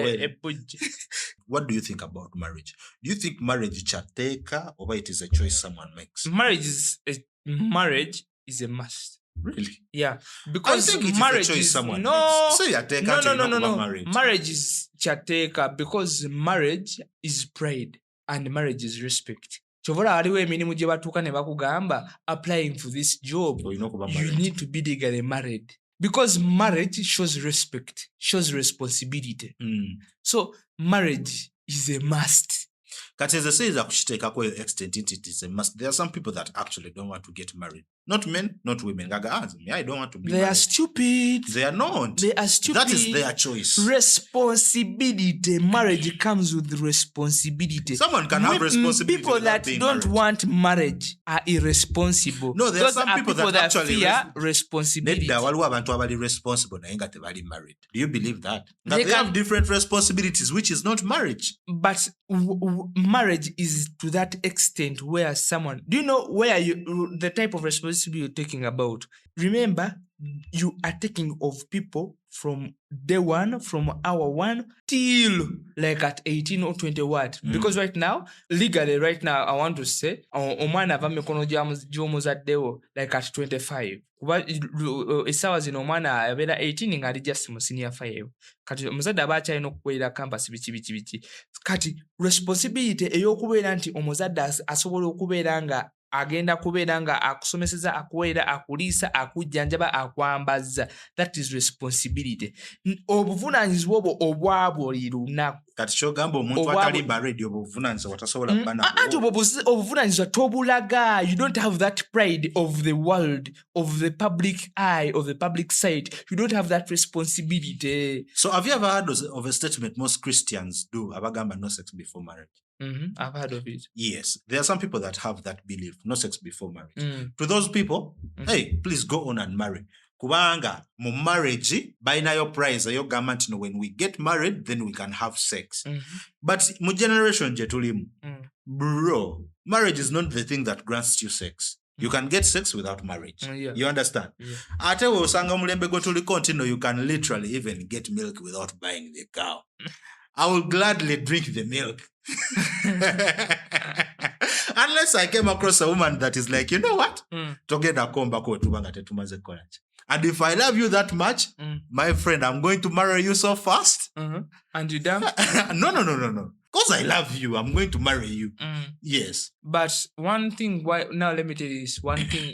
What do you think about marriage? Do you think marriage chateeka or it is a choice someone makes? Marriage is a must. Really? Yeah. Because I think it marriage is a choice is someone makes. So no. Marriage. Marriage is chateeka because marriage is pride and marriage is respect. Chovola waliwo emirimu gye batuuka ne bakugamba applying for this job, you need to be legally married. Because marriage shows respect, shows responsibility. So marriage is a must. Kati ezeseiza kukiteekako extent it is a must. There are some people that actually don't want to get married. Not men, not women. I don't want to be married. They are stupid. They are not. They are stupid. That is their choice. Responsibility. Marriage comes with responsibility. Someone can have responsibility. People that don't married. want marriage are irresponsible. No, there are some people that actually fear responsibility. Waliwo abantu abali responsible naye nga tebali married. Do you believe that? They have different responsibilities, which is not marriage. But marriage is to that extent where someone, do you know where the type of responsibility you're talking about? Remember, you are taking of people from day one, from hour one till like at 18 or 20 what? Because legally right now, I want to say, omwana ava mikono gy'omuzaddewo like at 25. Kuba essaawa zino omwana abeera 18 ng'ali just mu senior 5. Kati omuzadde aba akyalina okukolera campus biki. Kati responsibility ey'okubeera nti omuzadde asobola okubeera nga agenda kubeera nga akusomeseza, akuweera, akuliisa, akujjanjaba, akwambaza. That is responsibility. Obuvunaanyizibwa obwo obwa buli lunaku. Kati kyogamba omuntu atali married obuvunaanyizibwa tasobola kuba nabwo. Anti obuvunaanyizibwa tobulaga. You don't have that pride of the world, of the public eye, of the public sight. You don't have that responsibility. So have you ever heard of a statement most Christians do, abagamba no sex before marriage? I've heard of it. Yes, there are some people that have that belief, no sex before marriage. To those people, hey, please go on and marry. Kubanga mu marriage balina yo prize yo gamba when we get married then we can have sex. But mu generation je tulimu, bro, marriage is not the thing that grants you sex. You can get sex without marriage. You understand? Ate we osanga mulembe go tuliko ntino, you can literally even get milk without buying the cow. I will gladly drink the milk. Unless I came across a woman that is like, you know what? Togeda komba ko tubanga tetumaze korachi. And if I love you that much, my friend, I'm going to marry you so fast. And you dumb? No. Because I love you, I'm going to marry you. Yes. But one thing, now let me tell you this,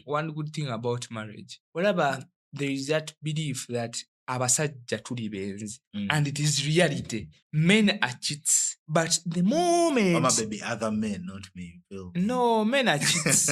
one good thing about marriage. Whatever, there is that belief that abasajja tuli benzi, and it is reality. Men are cheats. But the moment... Mama, baby, other men, not me. Phil. No, men are cheats.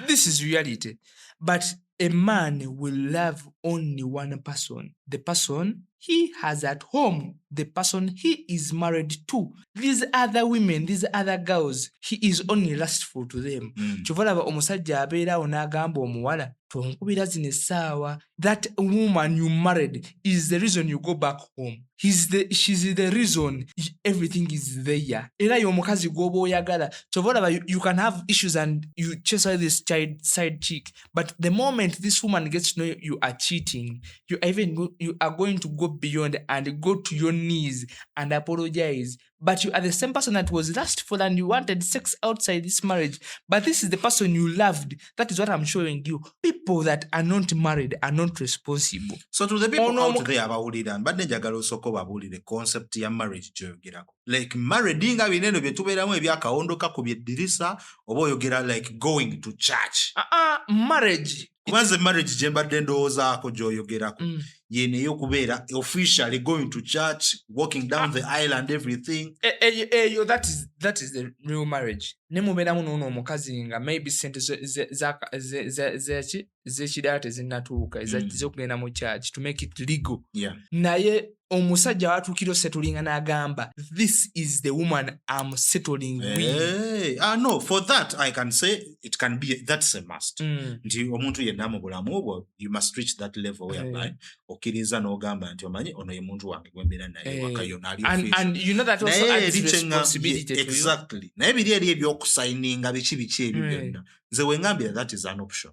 This is reality. But a man will love only one person. The person he has at home. The person he is married to. These other women, these other girls, he is only lustful to them. Chovalaba omusajja abeera onagamba omuwala tonkubira zino essaawa. That woman you married is the reason you go back home. She's the reason everything is there. Era y'omukazi gw'oba oyagala. Chovalaba you can have issues and you chase away this side chick. But the moment this woman gets to know you are cheating, you are going to go beyond and go to your knees and apologize. But you are the same person that was lustful and you wanted sex outside this marriage. But this is the person you loved. That is what I'm showing you. People that are not married are not responsible. So to the people out there abawulira, mbadde njagala osooka obabuulire concept ya marriage gyoyogerako. Like married nga bineno bye tubeeramu ebyakawondoka ku byeddirisa oba oyogera like going to church. Marriage. Kubanze marriage gye mbadde ndowoozaako gy'oyogerako. Yene yokubeera officially going to church, walking down the aisle and everything. That is the real marriage. Ne mubeeramu n'ono omukazi nga maybe sente z'ekidaala tezinnatuuka ez'okugenda mu church to make it legal. Naye omusajja watuukira osetulinga n'agamba this is the woman I'm settling with. No, for that I can say it can be, that's a must. Nti omuntu yenna mu bulamu obwo you must reach that level whereby okkiriza n'ogamba nti omanyi ono ye muntu wange gwe mbeera naye waka yonna ali official. And you know that also adds responsibility to you. Exactly. Naye biri eri ebyokusayininga biki ebyo byonna. Nze wengambira that is an option.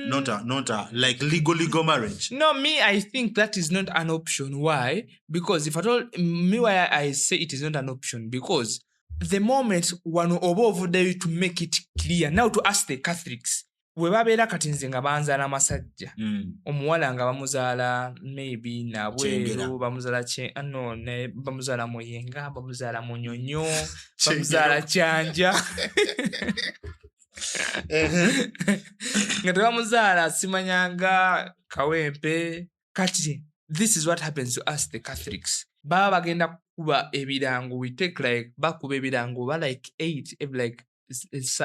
Not a like legal marriage. No, me, I think that is not an option. Why? Because if at all, why I say it is not an option, because the moment one over there to make it clear, now to ask the Catholics, we babeera kati nze nga banzaala masajja, omuwala nga bamuzaala maybe nabweru, bamuzaala bamuzaala muyenga, bamuzaala munyonyo, bamuzaala kyanja. Nga tebamuzaala simanyanga kawempe. Kati this is what happens to us the Catholics. Baba bagenda kuba ebirango, we take like bakuba ebirango ba like 8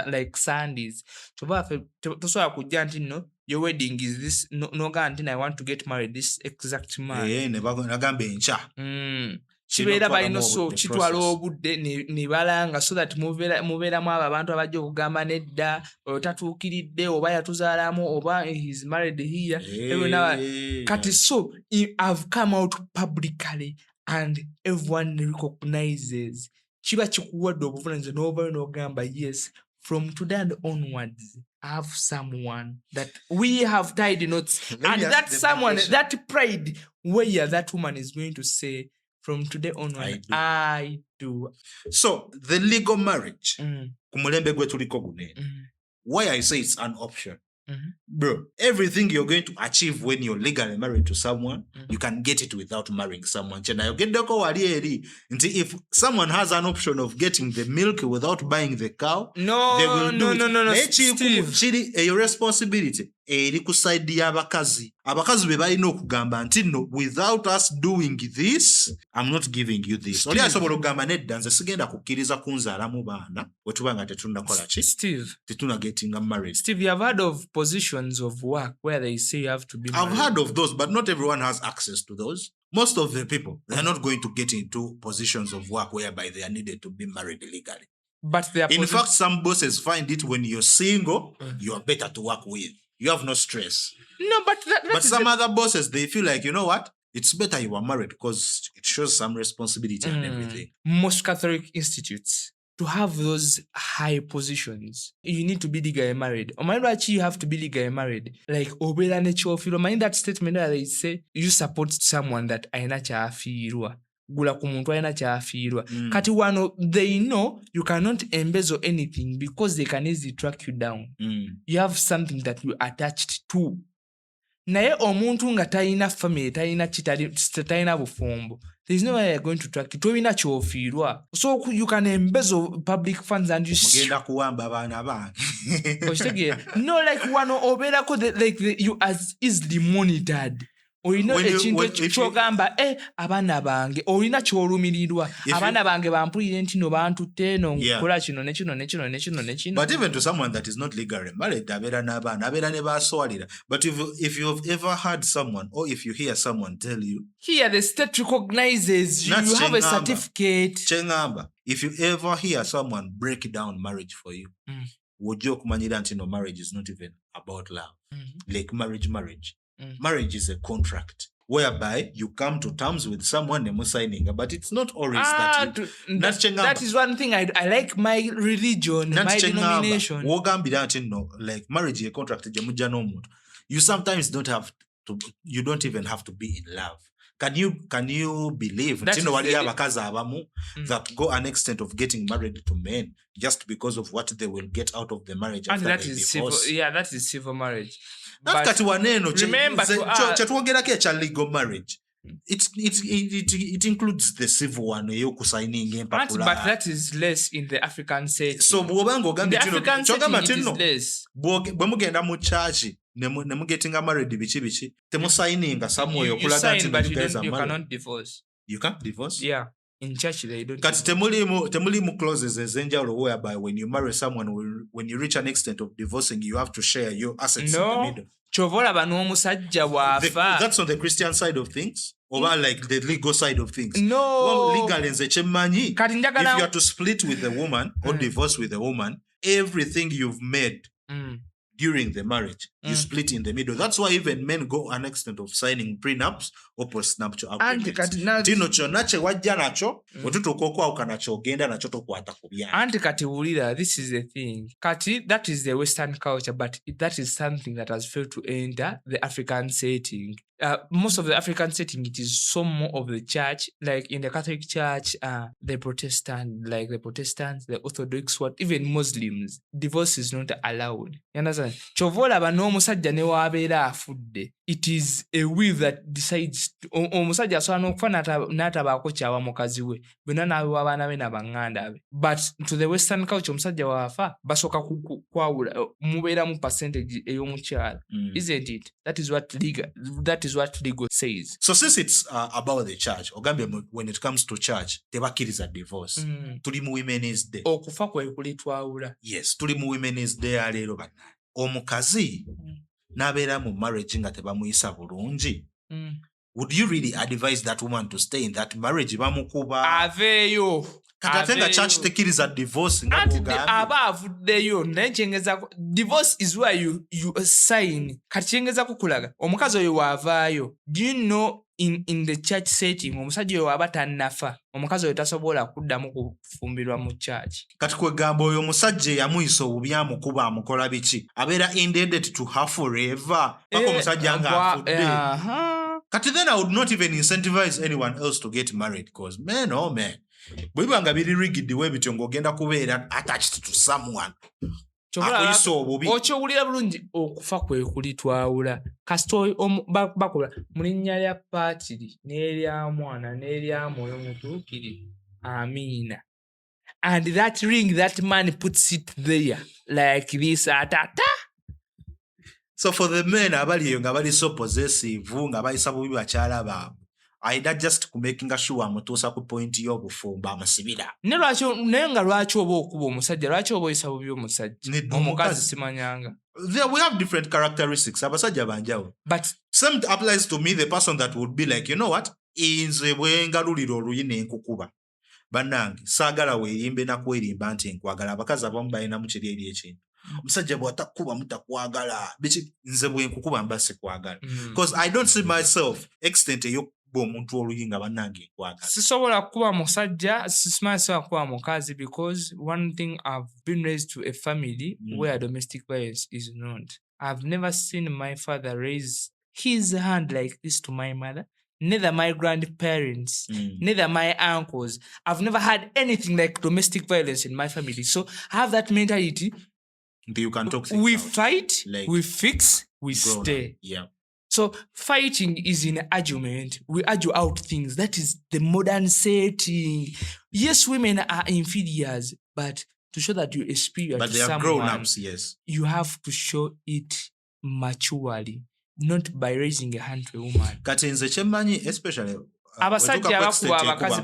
like Sundays. Tosobola kujja nti no your wedding is this no guarantee I want to get married this exact man. Ne bagamba encha. Kibeera balina so kitwala obudde ne balanga so that mubeeramu abo abantu abajja okugamba nedda otatuukiridde oba yatuzaalamu oba he's married here. Kati so I've come out publicly and everyone recognizes. Kiba kikuwadde obuvunaanyizibwa n'obayo n'ogamba yes, from today and onwards I have someone that we have tied knots. And that someone, that pride where that woman is going to say from today onward, I do. So the legal marriage, kumulembe gwe tuliko gunene. Why I say it's an option, Bro, everything you're going to achieve when you're legally married to someone, you can get it without marrying someone. If someone has an option of getting the milk without buying the cow, they will do it. No, Steve. Your responsibility eri ku side y'abakazi. Abakazi be balina okugamba nti no, without us doing this, I'm not giving you this. Oli asobola okugamba nedda nze sigenda kukkiriza kunzaalamu baana wetuba nga tetunnakola ki? Steve. Tetuna getting married. Steve, you have heard of positions of work where they say you have to be married. I've heard of those, but not everyone has access to those. Most of the people, they're not going to get into positions of work whereby they are needed to be married legally. But they are in fact, some bosses find it when you're single, you are better to work with. You have no stress. No, but but some other bosses, they feel like, you know what? It's better you are married because it shows some responsibility and everything. Most Catholic institutes, to have those high positions, you need to be legally married. Actually, you have to be legally married. Like, obera necho mind that statement where they say you support someone that aina chaafirwa. Gula kumuntu aina chaafirwa. Kati wano, they know you cannot embezzle anything because they can easily track you down. You have something that you attached to. Naye omuntu nga talina family, talina bufumbo. There's no way you're going to track it. Tolina kyofiirwa. So you can embezzle public funds and you mugenda kuwamba abaana bange. No, like wano obeerako you as easily monitored. Olina ekintu kyogamba abaana bange olina kyolumirirwa abaana bange bampulire nti no bantutte eno nkola kino nekino. But even to someone that is not legally married, abeera n'abaana abeera ne baaswalira. But if you've ever heard someone or if you hear someone tell you, here the state recognizes you have a certificate. Chengamba, if you ever hear someone break down marriage for you, wojja okumanyira nti no, marriage is not even about love. Like marriage. Marriage is a contract whereby you come to terms with someone and signing, but it's not always that is one thing I like my religion, my denomination. Like marriage is a contract. You sometimes don't even have to be in love. Can you believe that go an extent of getting married to men just because of what they will get out of the marriage after that they is divorce? civil, that is civil marriage. Remember, legal marriage. It includes the civil one. But that is less in the African setting. So the African setting it is less. Bwemugenda mu church nemugetinga married bichi temusigninga somewhere okulaga nti you cannot divorce. You can't divorce? Yeah. In church they don't. Kati temulimu clauses ezenjawulo whereby when you marry someone, when you reach an extent of divorcing, you have to share your assets in the middle. Chovola n'omusajja waafa. That's on the Christian side of things, or like the legal side of things. No. Well, legally nze kyemmanyi, if you are to split with a woman or divorce with a woman, everything you've made during the marriage, you split in the middle. That's why even men go an extent of signing prenups or post-nuptial agreements. Tino kyonna kye wajja nakyo, otutuuka okwawuka nakyo ogenda nakyo tokwata ku byange. Anti kati wulira, this is the thing. Kati, that is the Western culture, but that is something that has failed to enter the African setting. Most of the African setting, it is some more of the church, like in the Catholic Church, the Protestants, the Orthodox, even Muslims, divorce is not allowed. You understand? Chovola n'omusajja ne wabeera afudde. It is a will that decides. Omusajja asobola n'okufa n'atabaako kyawa mukazi we. Bonna n'abewa abaana be n'abanganda be. But to the Western culture, omusajja waafa basooka kwawula mubeeramu percentage ey'omukyala. Isn't it? That is what legal says. So since it's about the church, Ogambia, when it comes to church, tebakkiriza divorce. Tuli mu Women's Day. Okufa kwe kulitwawula. Yes, tuli mu Women's Day leero bana. Omukazi n'abeera mu marriage nga tebamuyisa bulungi. Would you really advise that woman to stay in that marriage? Bamukuba aveeyo. Kati nga church tekkiriza divorce nga bugambye. Aba avuddeyo naye kyengezako divorce is where you sign. Kati kyengezako kulaga omukazi oyo waavaayo. Do you know in the church setting omusajja oyo aba tannafa, omukazi oyo tasobola kuddamu kufumbirwa mu church. Kati kwegamba oyo omusajja eyamuyisa obubi amukuba amukola biki abeera indebted to her forever paka omusajja nga afudde. Kati then I would not even incentivize anyone else to get married because man oh man bwebanga biri rigged we bityo ng'ogenda kubeera attached to someone. akuyisa obubi okyowulira bulungi okufa kwe kuli twawula kasita bakola mu linnya lya Paatiri n'erya Mwana n'erya Mwoyo Mutuukirivu amiina. And that ring, that man puts it there like this atata. So for the men abaliyo nga bali so possessive nga bayisa bubi bakyala baabwe, aida just making sure amutuusa ku point y'obufumbo amusibira. Naye nga lwaki oba okuba omusajja, lwaki oba oyisa bubi omusajja omukazi simanyanga. We have different characteristics. Abasajja banjawo. But same applies to me, the person that would be like, you know what, inze bwengalulira oluyina enkukuba bannange saagala weerimbe nakwerimba nti nkwagala. Abakazi abamu balina mu kiri eri ekintu, omusajja bw'atakuba mutakwagala biki, nze bwenkukuba mba sikwagala, because I don't see myself extent ey'okuba omuntu oluyinga bannange nkwagala. Sisobola kuba musajja, sisobola kuba mukazi, because one thing, I've been raised to a family where domestic violence is not. I've never seen my father raise his hand like this to my mother, neither my grandparents, neither my uncles. I've never had anything like domestic violence in my family. So I have that mentality. You can talk things we out. Fight, like we fix, we stay. Up. Yeah. So fighting is in argument. We argue out things. That is the modern setting. Yes, women are inferiors, but to show that you experience but they are grown-ups, yes. You have to show it maturely, not by raising a hand to a woman. Kati nze kyemmanyi especially abasajja abakuba abakazi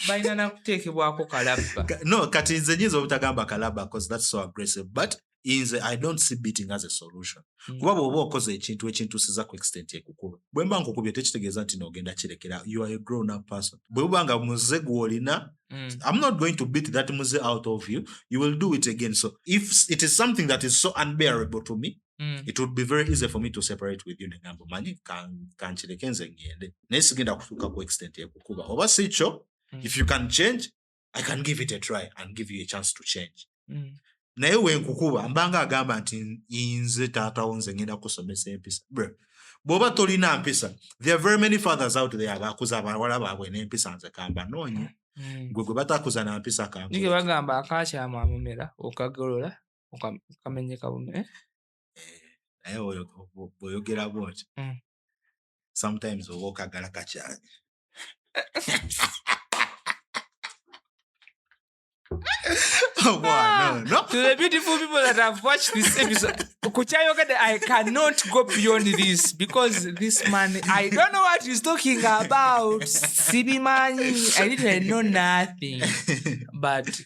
balina nakuteekebwako kalabba. No, kati nze nyinza obutagamba kalabba because that's so aggressive, but nze I don't see beating as a solution. Kuba bw'oba okoze ekintu siza ku extent ekukuba, bwe mba nkukubye tekitegeeza nti n'ogenda kirekera. You are a grown up person. Bwe buba nga muze gw'olina, I'm not going to beat that muze out of you. You will do it again. So if it is something that is so unbearable to me, it would be very easy for me to separate with you. Negambo manyi kankireke nze ngende naye sigenda kutuuka ku extent ekukuba oba si kyo. If you can change, I can give it a try and give you a chance to change. Naye wenkukuba mbanga agamba nti nze taatawo nze ngenda kusomesa empisa. Bw'oba tolina mpisa, there are very many fathers out there abakuza abawala baabwe n'empisa nze kamba noonye. Gwe batakuza na mpisa kangu. Nige bagamba akakyama amumera okagolola okamenyeka bume. Naye bw'oyogera bw'otyo sometimes oba okagala kakyali. Oh boy, no. To the beautiful people that have watched this episode, I cannot go beyond this because this man, I don't know what he's talking about. Sibimani, I didn't know nothing. But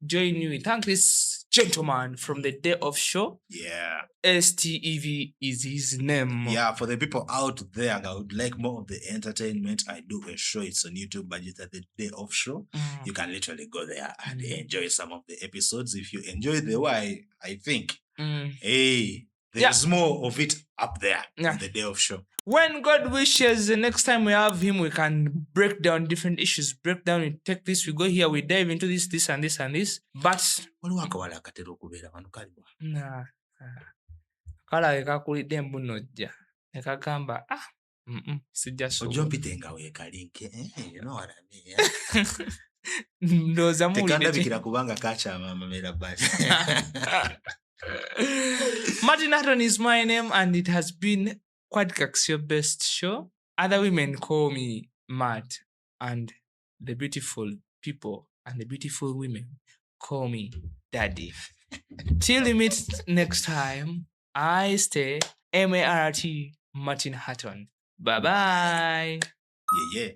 join you. We thank this gentleman from the day of show. Yeah. STEV is his name. Yeah, for the people out there that would like more of the entertainment, I do a show. It's on YouTube, but it's at the day of show. You can literally go there and enjoy some of the episodes. If you enjoy the why, I think, hey, there's more of it up there on the day of show. When God wishes, the next time we have him, we can break down different issues. Break down, we take this, we go here, we dive into this, and this, and this. But nah. Kala kakulidde embunojja nekagamba sijja so ojo mpitenga weekalinke you know what I mean. Ndoza muli tekandabikira kubanga kakyama amamera bali. Martin Hatton is my name, and it has been Quirks, your best show. Other women call me Matt, and the beautiful people and the beautiful women call me Daddy. Till we meet next time, I stay MART Martin Hatton. Bye-bye. Yeah.